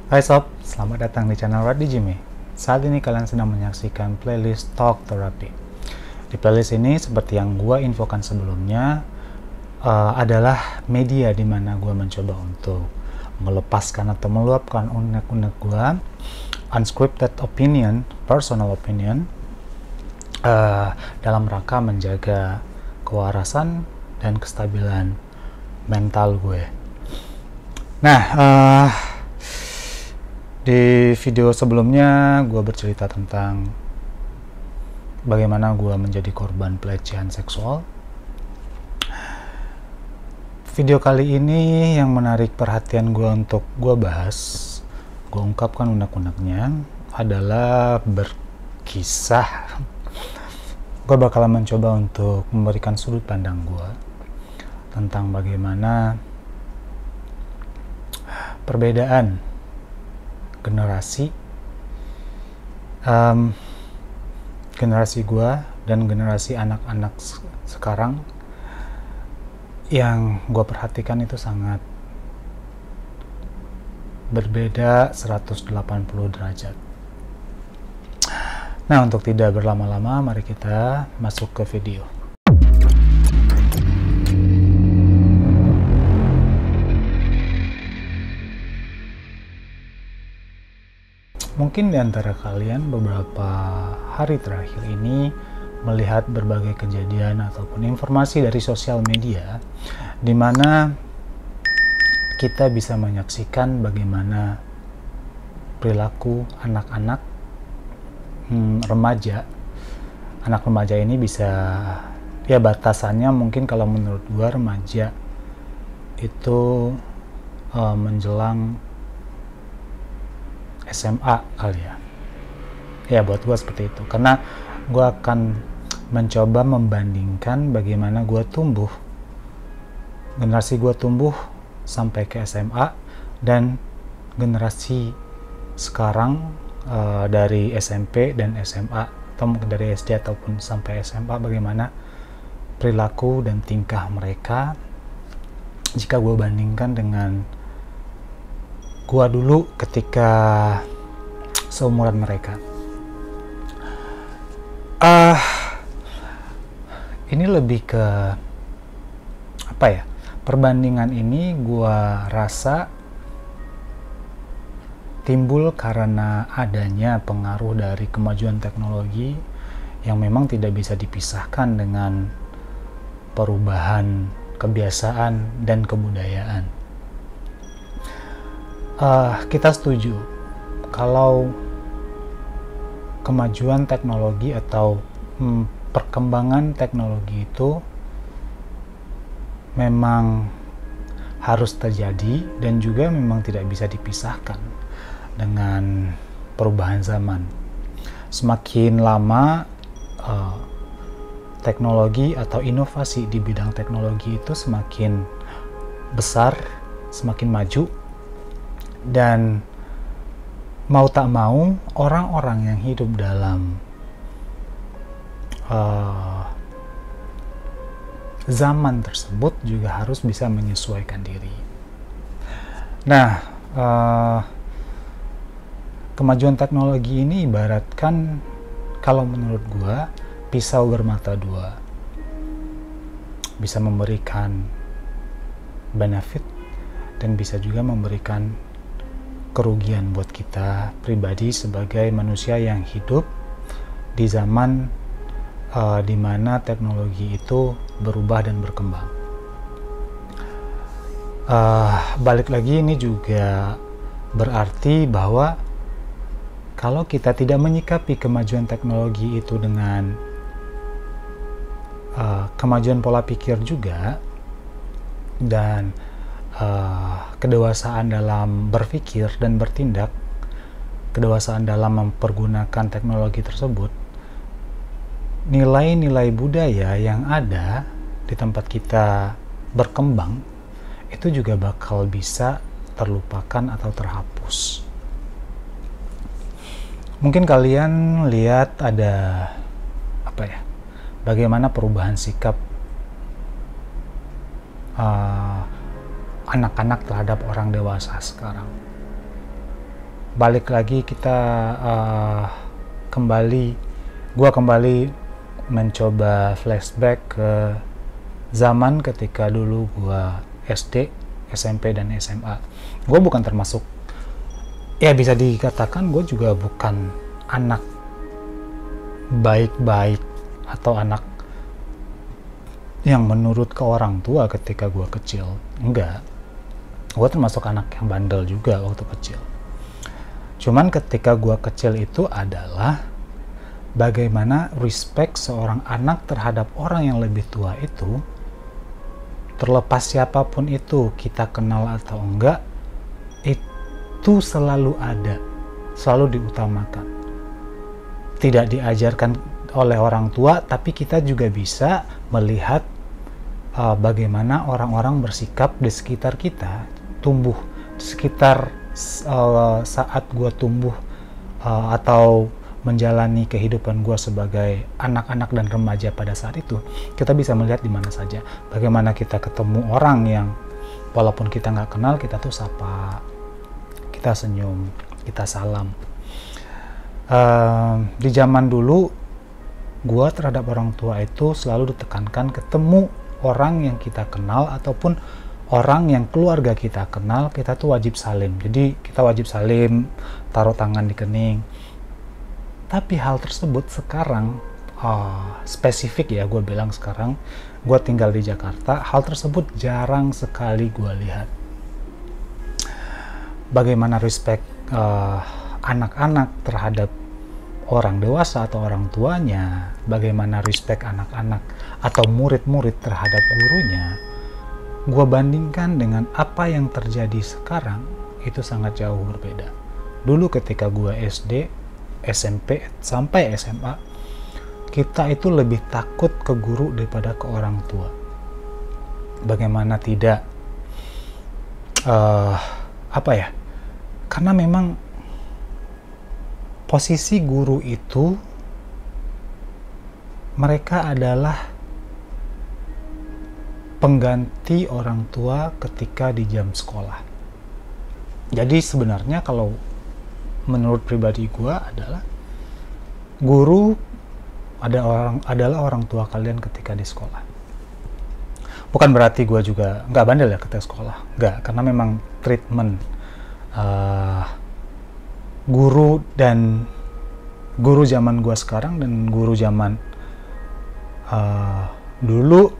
Hai sob, selamat datang di channel Radi Jimmy. Saat ini kalian sedang menyaksikan playlist Talk Therapy. Di playlist ini, seperti yang gue infokan sebelumnya, adalah media di mana gue mencoba untuk melepaskan atau meluapkan unek-unek gue, unscripted opinion, personal opinion, dalam rangka menjaga kewarasan dan kestabilan mental gue. Nah, di video sebelumnya gue bercerita tentang bagaimana gue menjadi korban pelecehan seksual. Video kali ini yang menarik perhatian gue untuk gue bahas, gue ungkapkan unek-uneknya adalah berkisah. Gue bakalan mencoba untuk memberikan sudut pandang gue tentang bagaimana perbedaan generasi gue dan generasi anak-anak sekarang yang gue perhatikan itu sangat berbeda 180 derajat. Nah, untuk tidak berlama-lama, mari kita masuk ke video. Mungkin di antara kalian beberapa hari terakhir ini melihat berbagai kejadian ataupun informasi dari sosial media di mana kita bisa menyaksikan bagaimana perilaku anak-anak remaja. Anak remaja ini bisa, ya batasannya mungkin kalau menurut gua remaja itu menjelang SMA kali ya. Ya buat gue seperti itu, karena gue akan mencoba membandingkan bagaimana gue tumbuh, generasi gue tumbuh sampai ke SMA dan generasi sekarang dari SMP dan SMA, atau dari SD ataupun sampai SMA, bagaimana perilaku dan tingkah mereka jika gue bandingkan dengan gua dulu ketika seumuran mereka. Ini lebih ke apa ya? Perbandingan ini gua rasa timbul karena adanya pengaruh dari kemajuan teknologi yang memang tidak bisa dipisahkan dengan perubahan kebiasaan dan kebudayaan. Kita setuju kalau kemajuan teknologi atau perkembangan teknologi itu memang harus terjadi dan juga memang tidak bisa dipisahkan dengan perubahan zaman. Semakin lama teknologi atau inovasi di bidang teknologi itu semakin besar, semakin maju, dan mau tak mau orang-orang yang hidup dalam zaman tersebut juga harus bisa menyesuaikan diri. Nah, kemajuan teknologi ini ibaratkan, kalau menurut gua, pisau bermata dua. Bisa memberikan benefit dan bisa juga memberikan kerugian buat kita pribadi sebagai manusia yang hidup di zaman di mana teknologi itu berubah dan berkembang. Balik lagi, ini juga berarti bahwa kalau kita tidak menyikapi kemajuan teknologi itu dengan kemajuan pola pikir juga dan kedewasaan dalam berpikir dan bertindak, kedewasaan dalam mempergunakan teknologi tersebut, nilai-nilai budaya yang ada di tempat kita berkembang itu juga bakal bisa terlupakan atau terhapus. Mungkin kalian lihat ada bagaimana perubahan sikap anak-anak terhadap orang dewasa sekarang. balik lagi kita gua kembali mencoba flashback ke zaman ketika dulu gua SD, SMP, dan SMA. Gua bukan termasuk, ya bisa dikatakan gue juga bukan anak baik-baik atau anak yang menurut ke orang tua ketika gue kecil. Enggak, gue termasuk anak yang bandel juga waktu kecil. Cuman ketika gue kecil itu adalah bagaimana respect seorang anak terhadap orang yang lebih tua itu, terlepas siapapun itu, kita kenal atau enggak, itu selalu ada, selalu diutamakan. Tidak diajarkan oleh orang tua, tapi kita juga bisa melihat bagaimana orang-orang bersikap di sekitar kita, tumbuh di sekitar saat gue tumbuh atau menjalani kehidupan gue sebagai anak-anak dan remaja pada saat itu. Kita bisa melihat di mana saja, bagaimana kita ketemu orang yang walaupun kita nggak kenal, kita tuh sapa, kita senyum, kita salam. Di zaman dulu, gue terhadap orang tua itu selalu ditekankan ketemu orang yang kita kenal ataupun orang yang keluarga kita kenal, kita tuh wajib salim. Jadi kita wajib salim, taruh tangan di kening. Tapi hal tersebut sekarang, spesifik ya gue bilang sekarang, gue tinggal di Jakarta, hal tersebut jarang sekali gue lihat. Bagaimana respect anak-anak terhadap orang dewasa atau orang tuanya, bagaimana respect anak-anak atau murid-murid terhadap gurunya, gue bandingkan dengan apa yang terjadi sekarang, itu sangat jauh berbeda. Dulu ketika gue SD, SMP, sampai SMA, kita itu lebih takut ke guru daripada ke orang tua. Bagaimana tidak, karena memang posisi guru itu, mereka adalah pengganti orang tua ketika di jam sekolah. Jadi sebenarnya kalau menurut pribadi gue adalah guru adalah orang tua kalian ketika di sekolah. Bukan berarti gue juga nggak bandel ya ketika sekolah, nggak, karena memang treatment guru zaman gue sekarang dan guru zaman dulu,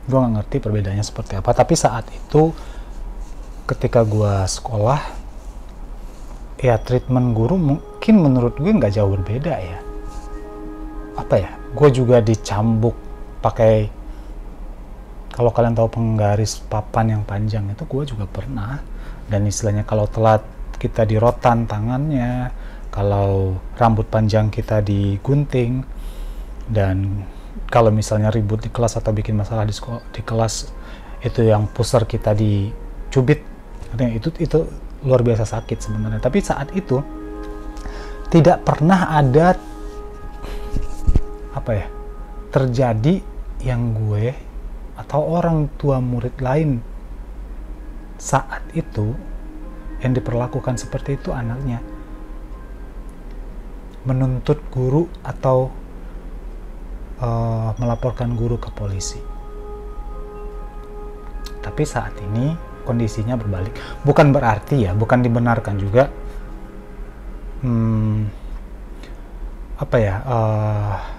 gue nggak ngerti perbedaannya seperti apa. Tapi saat itu ketika gue sekolah, ya treatment guru mungkin menurut gue nggak jauh berbeda ya. Gue juga dicambuk pakai, kalau kalian tahu penggaris papan yang panjang itu, gue juga pernah. Dan istilahnya kalau telat kita dirotan tangannya, kalau rambut panjang kita digunting, dan kalau misalnya ribut di kelas atau bikin masalah di kelas, itu yang pusar kita dicubit. Itu luar biasa sakit sebenarnya. Tapi saat itu tidak pernah ada terjadi yang gue atau orang tua murid lain saat itu yang diperlakukan seperti itu anaknya, menuntut guru atau melaporkan guru ke polisi. Tapi saat ini kondisinya berbalik. Bukan berarti ya, bukan dibenarkan juga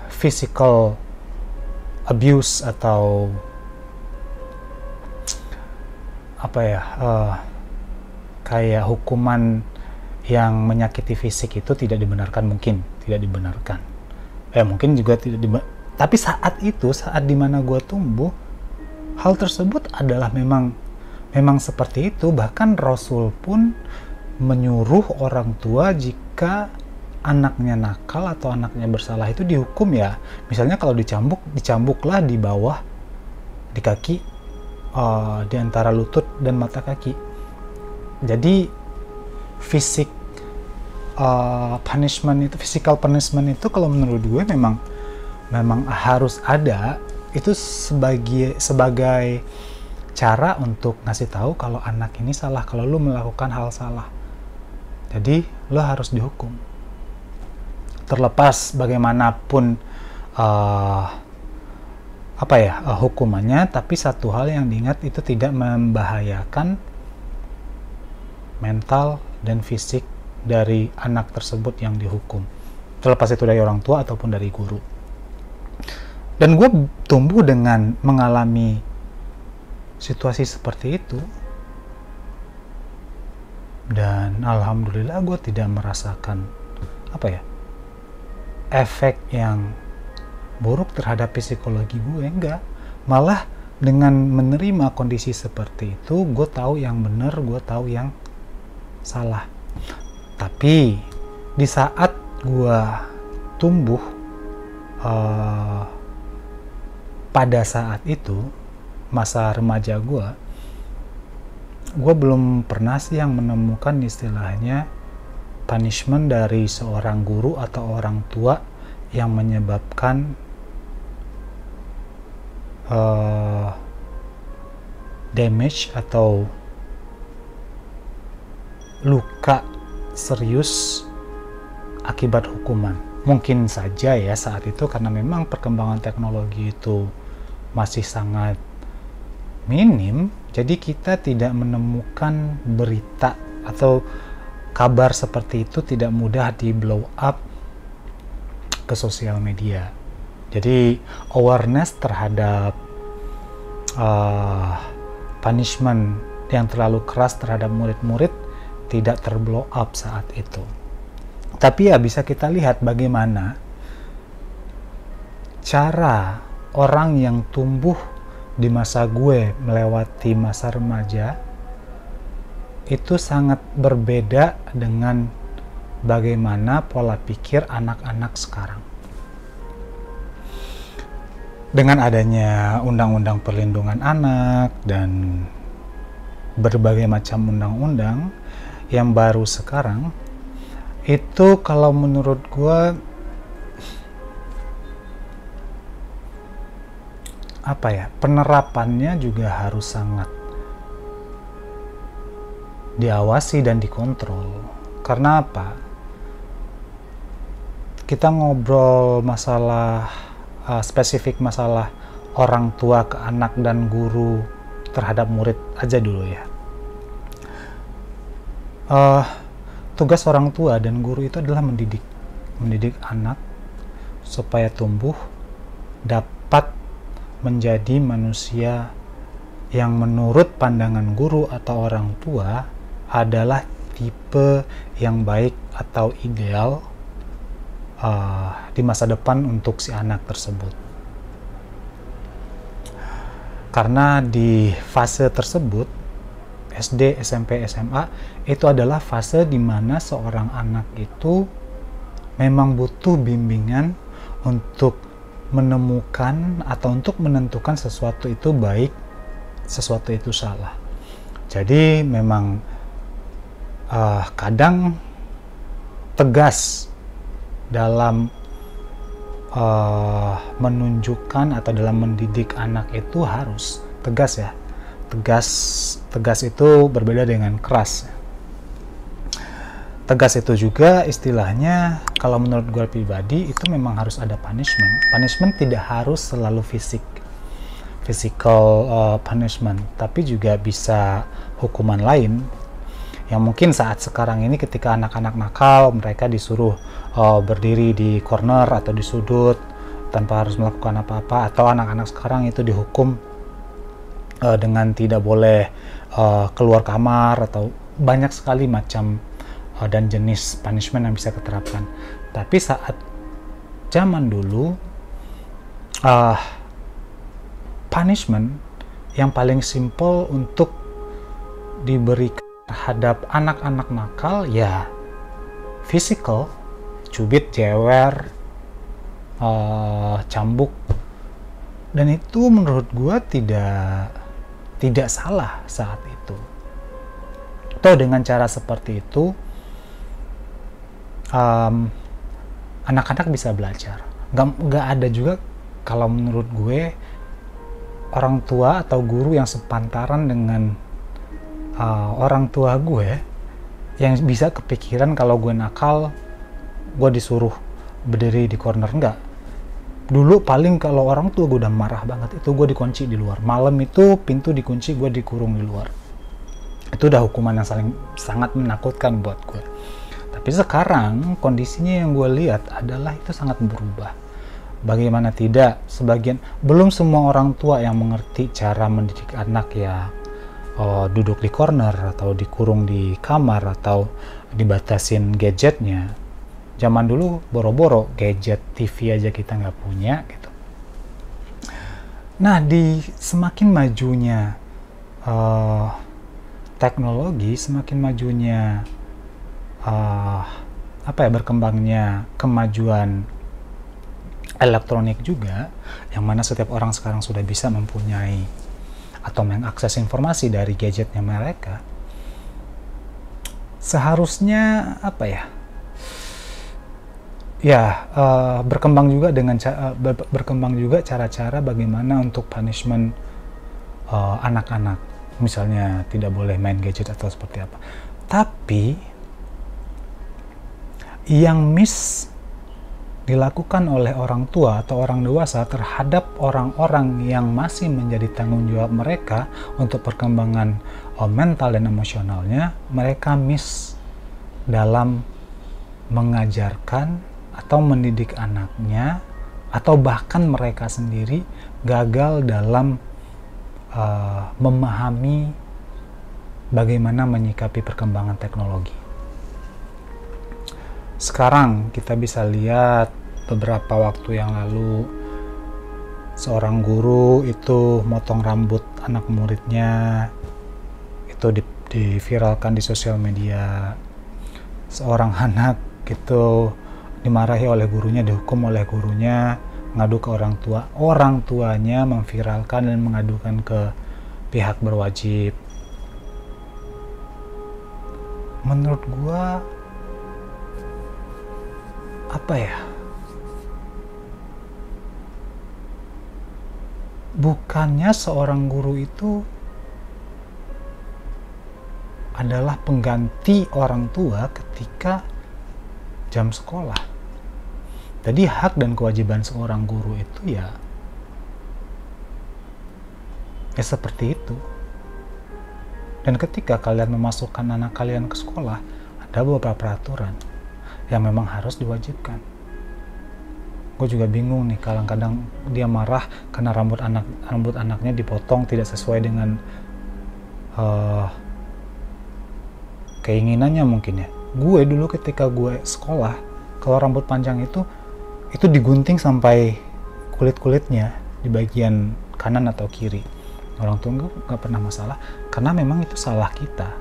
physical abuse atau kayak hukuman yang menyakiti fisik itu tidak dibenarkan, mungkin tidak dibenarkan. Mungkin juga tidak tapi saat dimana gue tumbuh, hal tersebut adalah memang seperti itu. Bahkan Rasul pun menyuruh orang tua jika anaknya nakal atau anaknya bersalah itu dihukum ya. Misalnya kalau dicambuklah di bawah, di kaki, di antara lutut dan mata kaki. Jadi physical punishment itu kalau menurut gue memang harus ada. Itu sebagai cara untuk ngasih tahu kalau anak ini salah, kalau lu melakukan hal salah. Jadi lo harus dihukum. Terlepas bagaimanapun hukumannya, tapi satu hal yang diingat, itu tidak membahayakan mental dan fisik dari anak tersebut yang dihukum, terlepas itu dari orang tua ataupun dari guru. Dan gue tumbuh dengan mengalami situasi seperti itu, dan alhamdulillah gue tidak merasakan efek yang buruk terhadap psikologi gue. Enggak, malah dengan menerima kondisi seperti itu, gue tahu yang benar, gue tahu yang salah. Tapi di saat gue tumbuh, pada saat itu masa remaja gue belum pernah sih yang menemukan istilahnya punishment dari seorang guru atau orang tua yang menyebabkan damage atau luka serius akibat hukuman. Mungkin saja ya saat itu karena memang perkembangan teknologi itu masih sangat minim, jadi kita tidak menemukan berita atau kabar seperti itu tidak mudah di blow up ke sosial media. Jadi awareness terhadap punishment yang terlalu keras terhadap murid-murid tidak terblow up saat itu. Tapi ya bisa kita lihat bagaimana cara orang yang tumbuh di masa gue melewati masa remaja itu sangat berbeda dengan bagaimana pola pikir anak-anak sekarang. Dengan adanya undang-undang perlindungan anak dan berbagai macam undang-undang yang baru sekarang, itu kalau menurut gue penerapannya juga harus sangat diawasi dan dikontrol. Karena apa? Kita ngobrol masalah spesifik masalah orang tua ke anak dan guru terhadap murid aja dulu ya. Tugas orang tua dan guru itu adalah mendidik anak supaya tumbuh dapat menjadi manusia yang menurut pandangan guru atau orang tua adalah tipe yang baik atau ideal di masa depan untuk si anak tersebut. Karena di fase tersebut, SD, SMP, SMA, itu adalah fase di mana seorang anak itu memang butuh bimbingan untuk menemukan atau untuk menentukan sesuatu itu baik, sesuatu itu salah. Jadi memang kadang tegas dalam menunjukkan atau dalam mendidik anak itu harus tegas ya. Tegas itu berbeda dengan keras. Tegas itu juga istilahnya kalau menurut gue pribadi itu memang harus ada punishment. Punishment tidak harus selalu physical punishment, tapi juga bisa hukuman lain yang mungkin saat sekarang ini ketika anak-anak nakal mereka disuruh berdiri di corner atau di sudut tanpa harus melakukan apa-apa, atau anak-anak sekarang itu dihukum dengan tidak boleh keluar kamar, atau banyak sekali macam dan jenis punishment yang bisa diterapkan. Tapi saat zaman dulu punishment yang paling simple untuk diberikan terhadap anak-anak nakal ya physical, cubit, jewer, cambuk, dan itu menurut gue tidak salah saat itu. Atau dengan cara seperti itu anak-anak bisa belajar. Nggak ada juga kalau menurut gue orang tua atau guru yang sepantaran dengan orang tua gue yang bisa kepikiran kalau gue nakal, gue disuruh berdiri di corner. Enggak. Dulu paling kalau orang tua gue udah marah banget, itu gue dikunci di luar. Malam itu pintu dikunci, gue dikurung di luar. Itu udah hukuman yang sangat menakutkan buat gue. Tapi sekarang kondisinya yang gue lihat adalah itu sangat berubah. Bagaimana tidak, belum semua orang tua yang mengerti cara mendidik anak ya duduk di corner atau dikurung di kamar atau dibatasin gadgetnya. Zaman dulu boro-boro gadget TV aja kita nggak punya gitu. Nah, di semakin majunya teknologi, semakin majunya berkembangnya kemajuan elektronik juga, yang mana setiap orang sekarang sudah bisa mempunyai atau mengakses informasi dari gadgetnya mereka. Seharusnya berkembang juga cara-cara bagaimana untuk punishment anak-anak. Misalnya tidak boleh main gadget atau seperti apa. Tapi yang dilakukan oleh orang tua atau orang dewasa terhadap orang-orang yang masih menjadi tanggung jawab mereka untuk perkembangan mental dan emosionalnya, mereka dalam mengajarkan atau mendidik anaknya, atau bahkan mereka sendiri gagal dalam memahami bagaimana menyikapi perkembangan teknologi. Sekarang kita bisa lihat beberapa waktu yang lalu seorang guru itu motong rambut anak muridnya, itu diviralkan di sosial media. Seorang anak itu dimarahi oleh gurunya, dihukum oleh gurunya, ngadu ke orang tua. Orang tuanya memviralkan dan mengadukan ke pihak berwajib. Menurut gua bukannya seorang guru itu adalah pengganti orang tua ketika jam sekolah. Jadi hak dan kewajiban seorang guru itu ya seperti itu. Dan ketika kalian memasukkan anak kalian ke sekolah, ada beberapa peraturan yang memang harus diwajibkan. Gue juga bingung nih, kadang-kadang dia marah karena rambut anaknya dipotong tidak sesuai dengan keinginannya mungkin ya. Gue dulu ketika gue sekolah, kalau rambut panjang itu digunting sampai kulit-kulitnya di bagian kanan atau kiri. Orang tua nggak pernah masalah, karena memang itu salah kita,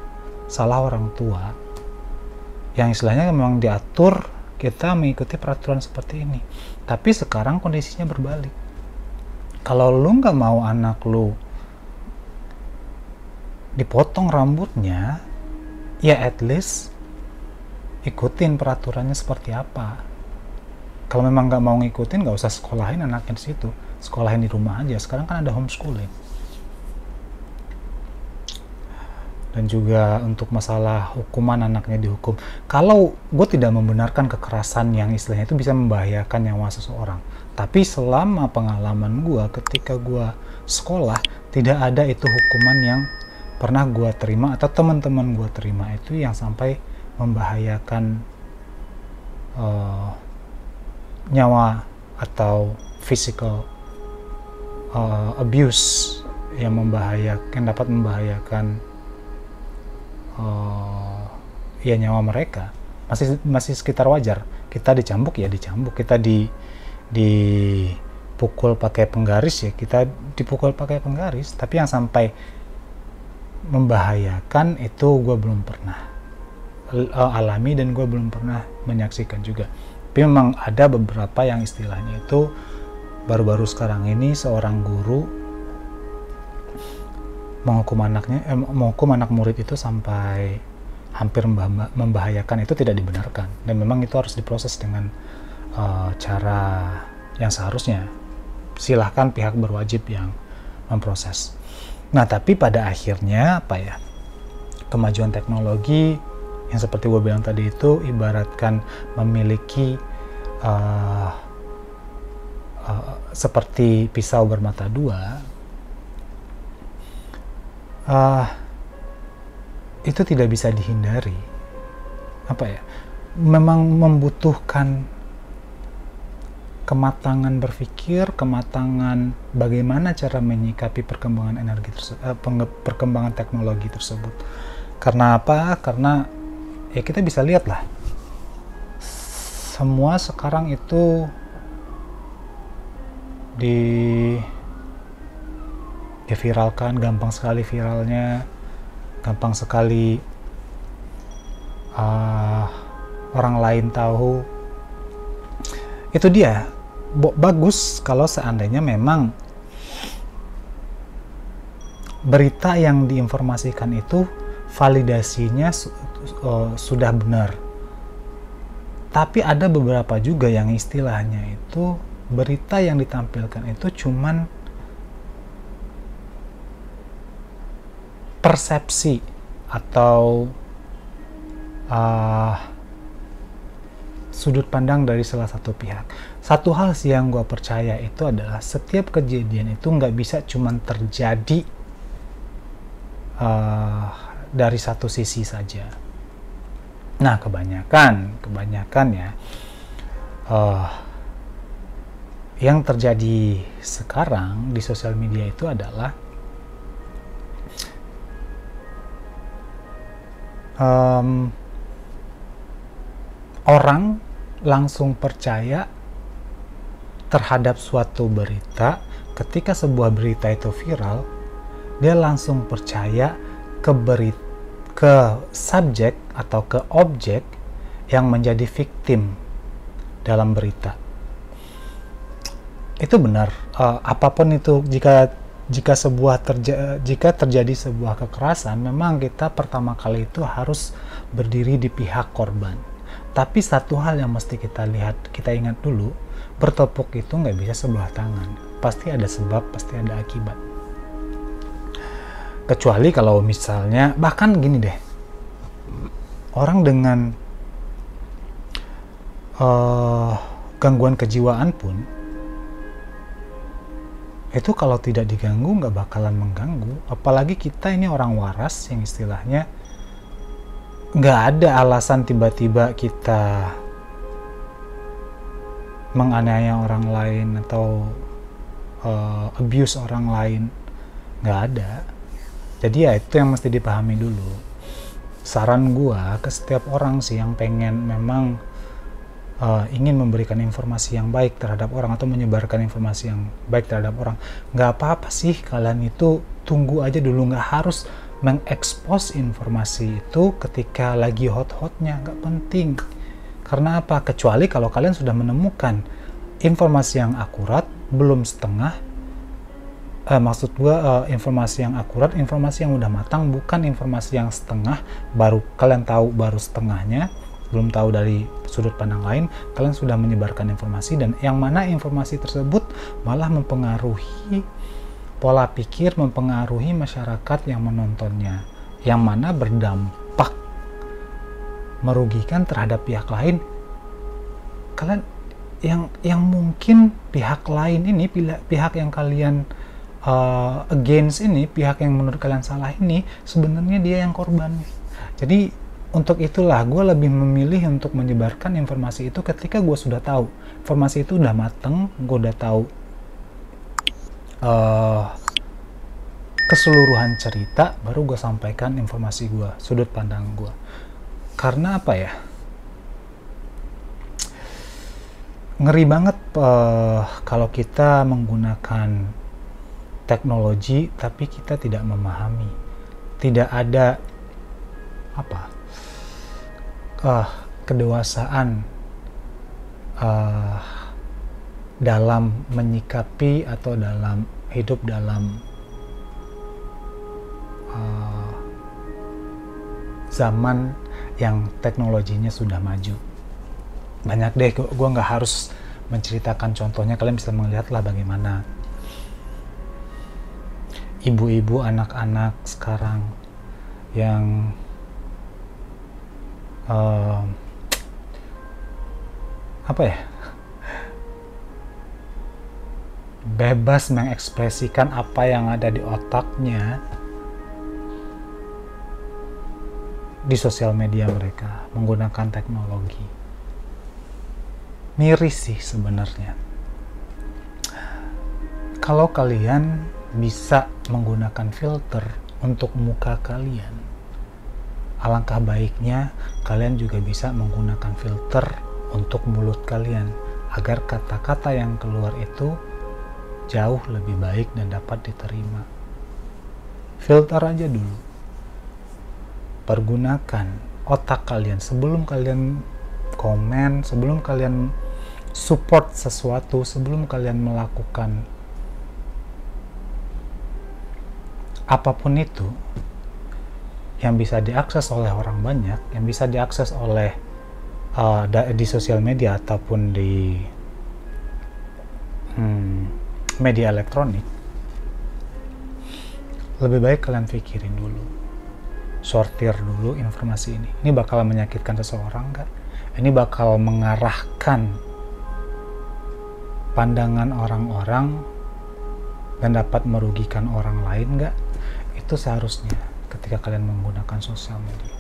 salah orang tua, yang istilahnya memang diatur kita mengikuti peraturan seperti ini. Tapi sekarang kondisinya berbalik. Kalau lu nggak mau anak lu dipotong rambutnya, ya at least ikutin peraturannya seperti apa. Kalau memang nggak mau ngikutin, nggak usah sekolahin anaknya di situ, sekolahin di rumah aja. Sekarang kan ada homeschooling. Dan juga untuk masalah hukuman, anaknya dihukum. Kalau gue tidak membenarkan kekerasan yang istilahnya itu bisa membahayakan nyawa seseorang, tapi selama pengalaman gue ketika gue sekolah, tidak ada itu hukuman yang pernah gue terima atau teman-teman gue terima itu yang sampai membahayakan nyawa atau physical abuse yang dapat membahayakan nyawa mereka. Masih sekitar wajar. Kita dicambuk ya dicambuk, kita dipukul pakai penggaris ya kita dipukul pakai penggaris, tapi yang sampai membahayakan itu gue belum pernah alami dan gue belum pernah menyaksikan juga. Tapi memang ada beberapa yang istilahnya itu baru-baru sekarang ini seorang guru menghukum anak murid itu sampai hampir membahayakan. Itu tidak dibenarkan dan memang itu harus diproses dengan cara yang seharusnya. Silahkan pihak berwajib yang memproses. Nah, tapi pada akhirnya kemajuan teknologi yang seperti gue bilang tadi itu ibaratkan memiliki seperti pisau bermata dua, itu tidak bisa dihindari. Apa ya, memang membutuhkan kematangan berpikir, kematangan bagaimana cara menyikapi perkembangan energi perkembangan teknologi tersebut. Karena apa? Karena ya kita bisa lihat lah, semua sekarang itu diviralkan, gampang sekali viralnya, gampang sekali orang lain tahu. Itu dia, bagus kalau seandainya memang berita yang diinformasikan itu validasinya sudah benar. Tapi ada beberapa juga yang istilahnya itu berita yang ditampilkan itu cuman persepsi atau sudut pandang dari salah satu pihak. Satu hal sih yang gue percaya itu adalah setiap kejadian itu nggak bisa cuman terjadi dari satu sisi saja. Nah, kebanyakan ya yang terjadi sekarang di sosial media itu adalah orang langsung percaya terhadap suatu berita. Ketika sebuah berita itu viral, dia langsung percaya ke subjek atau ke objek yang menjadi victim dalam berita. Itu benar. Apapun itu, jika terjadi sebuah kekerasan, memang kita pertama kali itu harus berdiri di pihak korban. Tapi satu hal yang mesti kita ingat dulu, bertepuk itu nggak bisa sebelah tangan. Pasti ada sebab, pasti ada akibat. Kecuali kalau misalnya, bahkan gini deh, orang dengan gangguan kejiwaan pun, itu kalau tidak diganggu nggak bakalan mengganggu. Apalagi kita ini orang waras yang istilahnya nggak ada alasan tiba-tiba kita menganiaya orang lain atau abuse orang lain, nggak ada. Jadi ya itu yang mesti dipahami dulu. Saran gua ke setiap orang sih yang pengen memang ingin memberikan informasi yang baik terhadap orang atau menyebarkan informasi yang baik terhadap orang, nggak apa-apa sih kalian itu tunggu aja dulu, nggak harus mengekspos informasi itu ketika lagi hot-hotnya, nggak penting. Karena apa? Kecuali kalau kalian sudah menemukan informasi yang akurat, belum setengah, maksud gua informasi yang akurat, informasi yang udah matang, bukan informasi yang setengah, baru kalian tahu baru setengahnya, belum tahu dari sudut pandang lain, kalian sudah menyebarkan informasi, dan yang mana informasi tersebut malah mempengaruhi pola pikir, mempengaruhi masyarakat yang menontonnya, yang mana berdampak merugikan terhadap pihak lain. Kalian yang mungkin pihak lain ini, pihak yang kalian against ini, pihak yang menurut kalian salah ini, sebenarnya dia yang korban. Jadi untuk itulah gue lebih memilih untuk menyebarkan informasi itu ketika gue sudah tahu informasi itu udah mateng, gue udah tahu keseluruhan cerita, baru gue sampaikan informasi gue, sudut pandang gue. Karena apa ya, ngeri banget kalau kita menggunakan teknologi tapi kita tidak memahami, tidak ada kedewasaan dalam menyikapi atau dalam hidup dalam zaman yang teknologinya sudah maju. Banyak deh, gue nggak harus menceritakan contohnya, kalian bisa melihat lah bagaimana ibu-ibu, anak-anak sekarang yang uh, apa ya, bebas mengekspresikan apa yang ada di otaknya di sosial media mereka menggunakan teknologi. Miris sih sebenarnya. Kalau kalian bisa menggunakan filter untuk muka kalian, alangkah baiknya kalian juga bisa menggunakan filter untuk mulut kalian, agar kata-kata yang keluar itu jauh lebih baik dan dapat diterima. Filter aja dulu. Pergunakan otak kalian sebelum kalian komen, sebelum kalian support sesuatu, sebelum kalian melakukan apapun itu yang bisa diakses oleh orang banyak, yang bisa diakses oleh di sosial media ataupun di media elektronik. Lebih baik kalian pikirin dulu, sortir dulu informasi ini. Ini bakal menyakitkan seseorang nggak? Ini bakal mengarahkan pandangan orang-orang dan dapat merugikan orang lain nggak? Itu seharusnya ketika kalian menggunakan sosial media.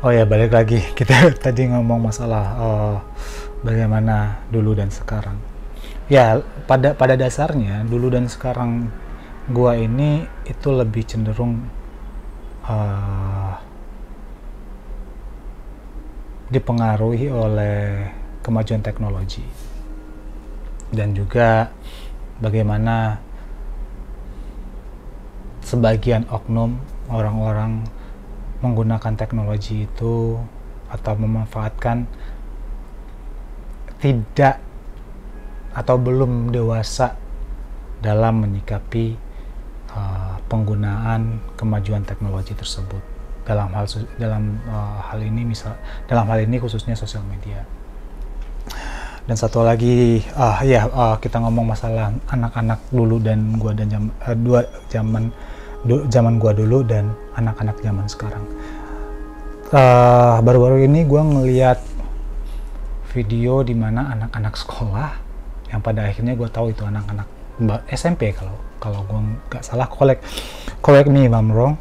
Oh ya, balik lagi. Kita tadi ngomong masalah bagaimana dulu dan sekarang. Ya, pada dasarnya dulu dan sekarang gua ini itu lebih cenderung dipengaruhi oleh kemajuan teknologi dan juga bagaimana sebagian oknum orang-orang menggunakan teknologi itu atau memanfaatkan tidak atau belum dewasa dalam menyikapi penggunaan kemajuan teknologi tersebut dalam hal ini khususnya sosial media. Dan satu lagi kita ngomong masalah anak-anak dulu dan gua dan zaman gua dulu dan anak-anak zaman sekarang. Baru-baru ini gua ngeliat video di mana anak-anak sekolah yang pada akhirnya gua tahu itu anak-anak SMP kalau gue nggak salah, correct me if I'm wrong.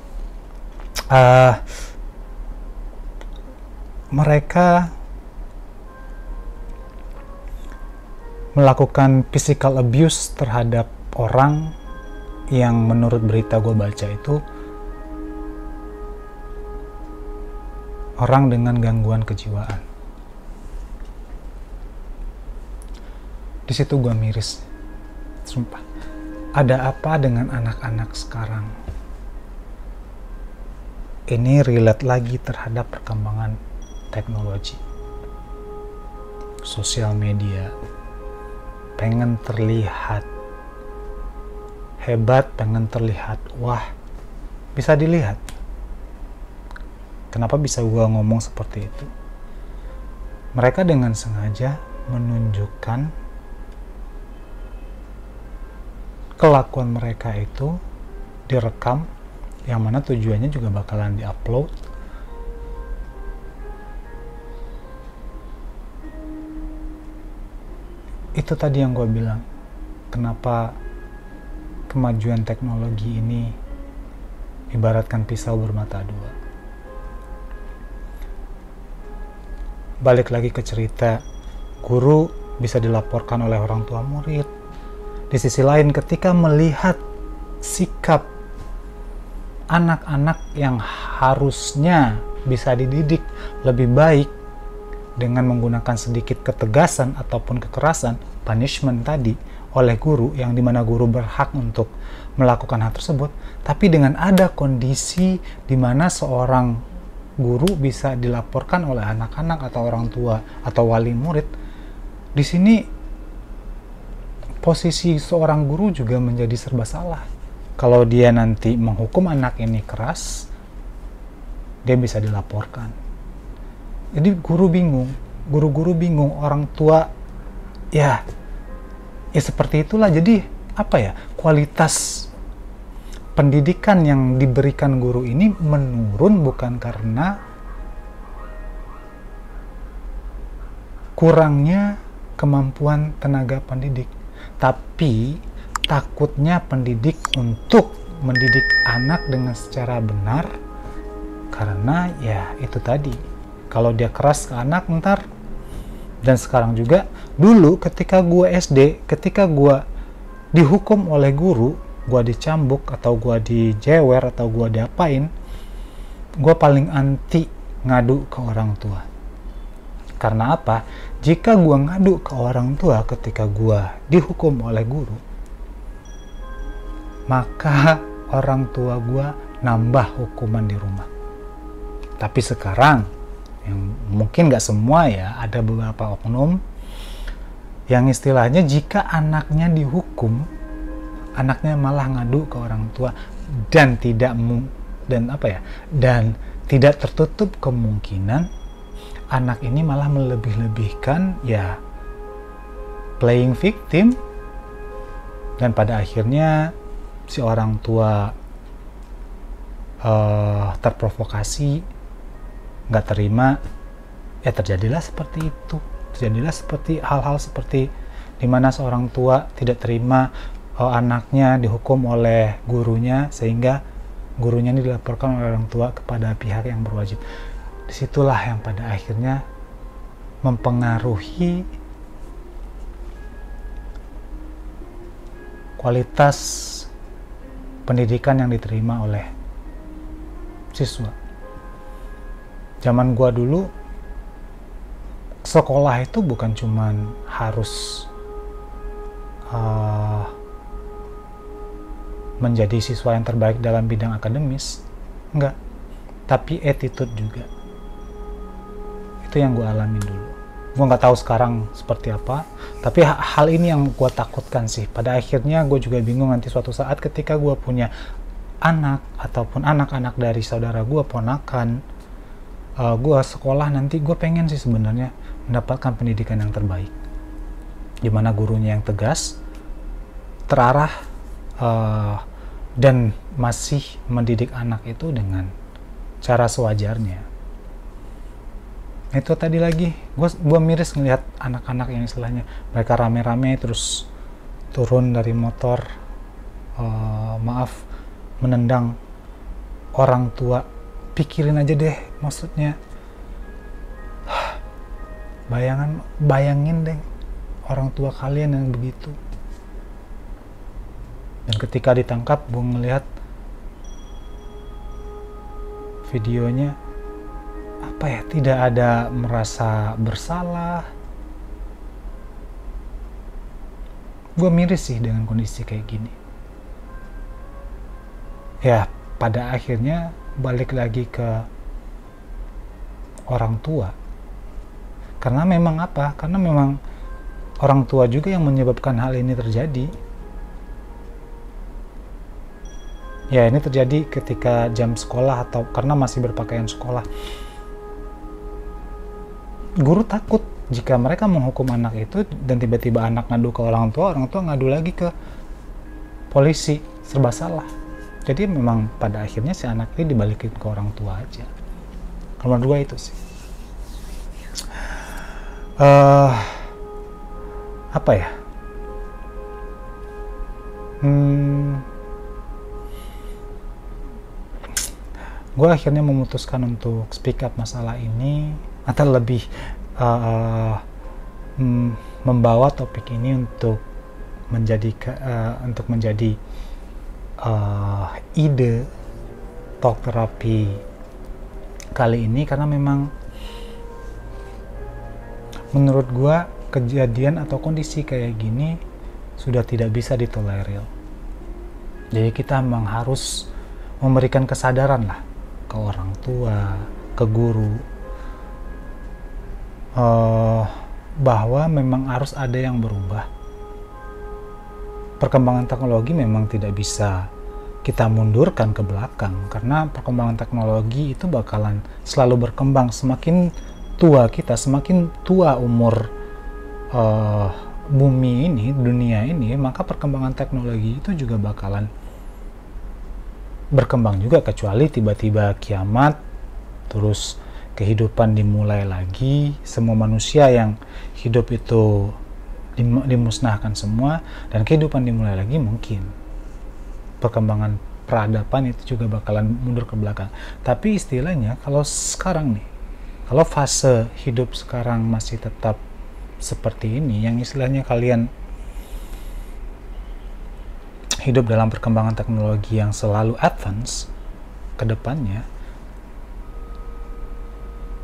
Mereka melakukan physical abuse terhadap orang yang menurut berita gue baca itu orang dengan gangguan kejiwaan. Di situ gue miris, sumpah. Ada apa dengan anak-anak sekarang? Ini relate lagi terhadap perkembangan teknologi, sosial media. Pengen terlihat hebat, pengen terlihat wah, bisa dilihat. Kenapa bisa gua ngomong seperti itu? Mereka dengan sengaja menunjukkan kelakuan mereka itu direkam, yang mana tujuannya juga bakalan diupload. Itu tadi yang gue bilang, kenapa kemajuan teknologi ini ibaratkan pisau bermata dua. Balik lagi ke cerita, guru bisa dilaporkan oleh orang tua murid. Di sisi lain, ketika melihat sikap anak-anak yang harusnya bisa dididik lebih baik dengan menggunakan sedikit ketegasan ataupun kekerasan, punishment tadi, oleh guru, yang dimana guru berhak untuk melakukan hal tersebut, tapi dengan ada kondisi di mana seorang guru bisa dilaporkan oleh anak-anak atau orang tua atau wali murid, di sini posisi seorang guru juga menjadi serba salah. Kalau dia nanti menghukum anak ini keras, dia bisa dilaporkan. Jadi guru-guru bingung, orang tua ya seperti itulah. Jadi kualitas pendidikan yang diberikan guru ini menurun bukan karena kurangnya kemampuan tenaga pendidik, tapi takutnya pendidik untuk mendidik anak dengan secara benar, karena ya itu tadi, kalau dia keras ke anak ntar. Dan sekarang juga, dulu ketika gue SD, ketika gue dihukum oleh guru, gue dicambuk atau gue dijewer atau gue diapain, gue paling anti ngadu ke orang tua. Karena apa? Jika gue ngadu ke orang tua ketika gue dihukum oleh guru, maka orang tua gue nambah hukuman di rumah. Tapi sekarang, yang mungkin nggak semua ya, ada beberapa oknum yang istilahnya jika anaknya dihukum, anaknya malah ngadu ke orang tua, dan tidak tertutup kemungkinan anak ini malah melebih-lebihkan ya playing victim, dan pada akhirnya si orang tua terprovokasi, nggak terima, ya terjadilah seperti itu. Terjadilah seperti hal-hal seperti dimana seorang tua tidak terima anaknya dihukum oleh gurunya, sehingga gurunya ini dilaporkan oleh orang tua kepada pihak yang berwajib. Disitulah yang pada akhirnya mempengaruhi kualitas pendidikan yang diterima oleh siswa. Zaman gua dulu, sekolah itu bukan cuman harus menjadi siswa yang terbaik dalam bidang akademis, enggak, tapi attitude juga. Itu yang gua alamin dulu. Gua nggak tahu sekarang seperti apa, tapi hal ini yang gua takutkan sih. Pada akhirnya gue juga bingung nanti suatu saat ketika gua punya anak ataupun anak-anak dari saudara gua, ponakan, gue sekolah nanti, gue pengen sih sebenarnya mendapatkan pendidikan yang terbaik, dimana gurunya yang tegas, terarah, dan masih mendidik anak itu dengan cara sewajarnya. Itu tadi lagi, gue miris ngelihat anak-anak yang istilahnya mereka rame-rame terus turun dari motor, menendang orang tua. Pikirin aja deh, maksudnya bayangin deh orang tua kalian yang begitu. Dan ketika ditangkap, gue ngelihat videonya, tidak ada merasa bersalah. Gue miris sih dengan kondisi kayak gini. Ya, pada akhirnya balik lagi ke orang tua. Karena memang Karena memang orang tua juga yang menyebabkan hal ini terjadi. Ya, ini terjadi ketika jam sekolah atau karena masih berpakaian sekolah. Guru takut jika mereka menghukum anak itu dan tiba-tiba anak ngadu ke orang tua ngadu lagi ke polisi, serba salah. Jadi memang pada akhirnya si anak ini dibalikin ke orang tua aja. Kalau menurut gue itu sih. Gue akhirnya memutuskan untuk speak up masalah ini, atau lebih membawa topik ini untuk menjadi ide talk terapi kali ini, karena memang menurut gua kejadian atau kondisi kayak gini sudah tidak bisa ditolerir. Jadi kita memang harus memberikan kesadaran lah ke orang tua, ke guru, bahwa memang harus ada yang berubah. Perkembangan teknologi memang tidak bisa kita mundurkan ke belakang, karena perkembangan teknologi itu bakalan selalu berkembang. Semakin tua kita, semakin tua umur bumi ini, dunia ini, maka perkembangan teknologi itu juga bakalan berkembang juga, kecuali tiba-tiba kiamat, terus kehidupan dimulai lagi, semua manusia yang hidup itu dimusnahkan semua, dan kehidupan dimulai lagi, mungkin perkembangan peradaban itu juga bakalan mundur ke belakang. Tapi istilahnya kalau sekarang nih, kalau fase hidup sekarang masih tetap seperti ini, yang istilahnya kalian hidup dalam perkembangan teknologi yang selalu advance ke depannya,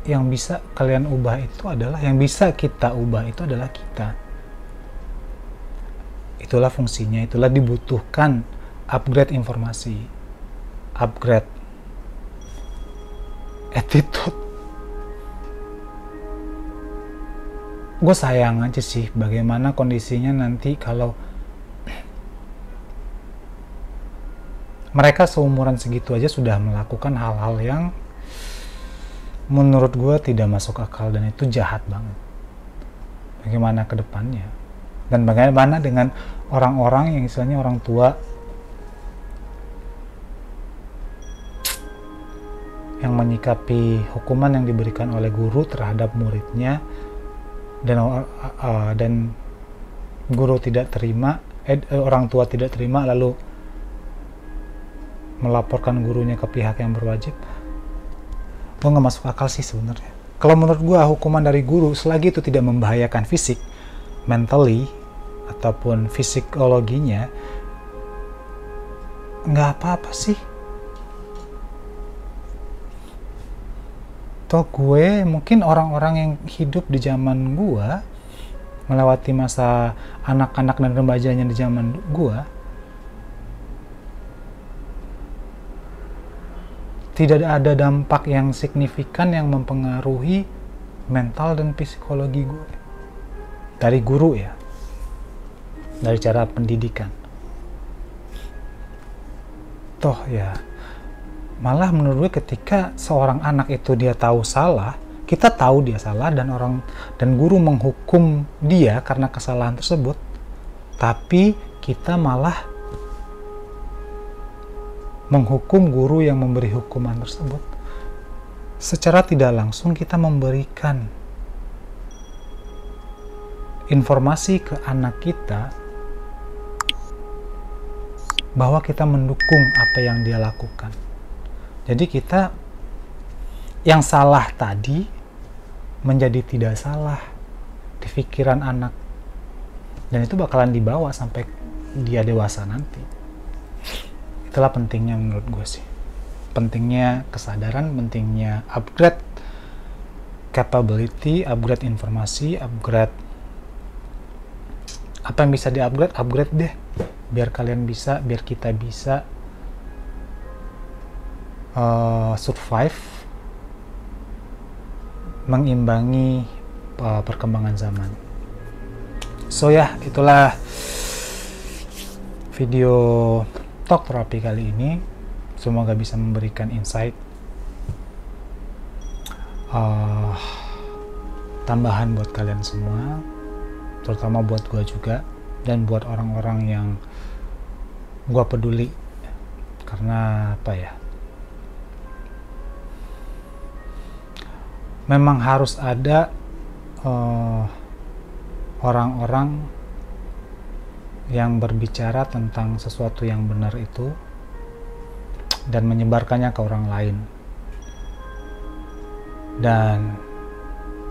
yang bisa kalian ubah itu adalah, yang bisa kita ubah itu adalah kita. Itulah fungsinya, itulah dibutuhkan upgrade informasi, upgrade attitude. Gue sayang aja sih bagaimana kondisinya nanti kalau mereka seumuran segitu aja sudah melakukan hal-hal yang menurut gue tidak masuk akal, dan itu jahat banget. Bagaimana ke depannya? Dan bagaimana dengan orang-orang yang istilahnya orang tua yang menyikapi hukuman yang diberikan oleh guru terhadap muridnya, dan guru tidak terima, orang tua tidak terima, lalu melaporkan gurunya ke pihak yang berwajib. Gue nggak masuk akal sih sebenarnya. Kalau menurut gue, hukuman dari guru selagi itu tidak membahayakan fisik, mentally, ataupun psikologinya, nggak apa-apa sih. Toh gue, mungkin orang-orang yang hidup di zaman gue, melewati masa anak-anak dan remajanya di zaman gue, tidak ada dampak yang signifikan yang mempengaruhi mental dan psikologi gue dari guru ya, dari cara pendidikan. Toh ya, malah menurut gue ketika seorang anak itu dia tahu salah, kita tahu dia salah, dan guru menghukum dia karena kesalahan tersebut, tapi kita malah menghukum guru yang memberi hukuman tersebut. Secara tidak langsung kita memberikan informasi ke anak kita bahwa kita mendukung apa yang dia lakukan. Jadi kita, yang salah tadi menjadi tidak salah di pikiran anak, dan itu bakalan dibawa sampai dia dewasa nanti. Itulah pentingnya menurut gue sih, pentingnya kesadaran, pentingnya upgrade capability, upgrade informasi, upgrade apa yang bisa di-upgrade, upgrade deh, biar kalian bisa, biar kita bisa survive, mengimbangi perkembangan zaman. So ya, itulah video talk terapi kali ini. Semoga bisa memberikan insight tambahan buat kalian semua, terutama buat gue juga, dan buat orang-orang yang gue peduli. Karena apa ya, memang harus ada orang-orang yang berbicara tentang sesuatu yang benar itu dan menyebarkannya ke orang lain. Dan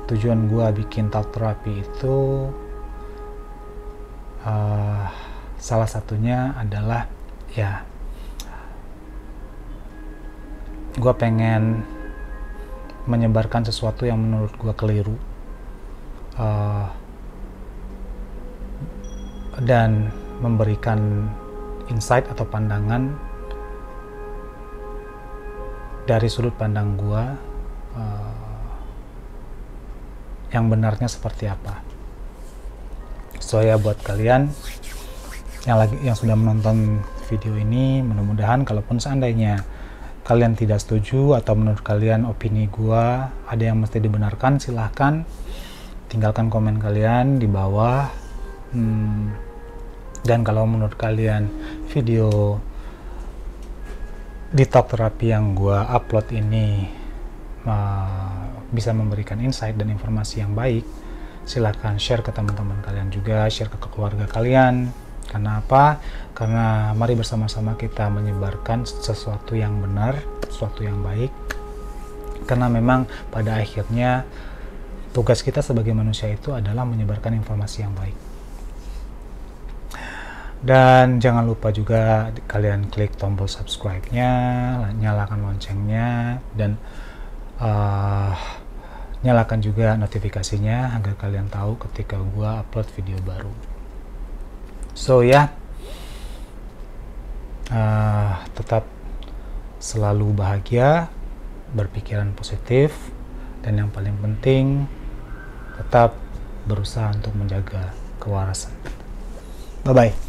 tujuan gue bikin talk terapi itu salah satunya adalah ya, gue pengen menyebarkan sesuatu yang menurut gue keliru, dan memberikan insight atau pandangan dari sudut pandang gue yang benarnya seperti apa. So ya, buat kalian yang sudah menonton video ini, mudah-mudahan kalaupun seandainya kalian tidak setuju atau menurut kalian opini gue ada yang mesti dibenarkan, silahkan tinggalkan komen kalian di bawah. Dan kalau menurut kalian video di talk terapi yang gue upload ini bisa memberikan insight dan informasi yang baik, silahkan share ke teman-teman kalian juga, share ke keluarga kalian. Karena apa? Karena mari bersama-sama kita menyebarkan sesuatu yang benar, sesuatu yang baik. Karena memang pada akhirnya tugas kita sebagai manusia itu adalah menyebarkan informasi yang baik. Dan jangan lupa juga kalian klik tombol subscribe-nya, nyalakan loncengnya, dan nyalakan juga notifikasinya agar kalian tahu ketika gua upload video baru. So ya, tetap selalu bahagia, berpikiran positif, dan yang paling penting tetap berusaha untuk menjaga kewarasan. Bye bye.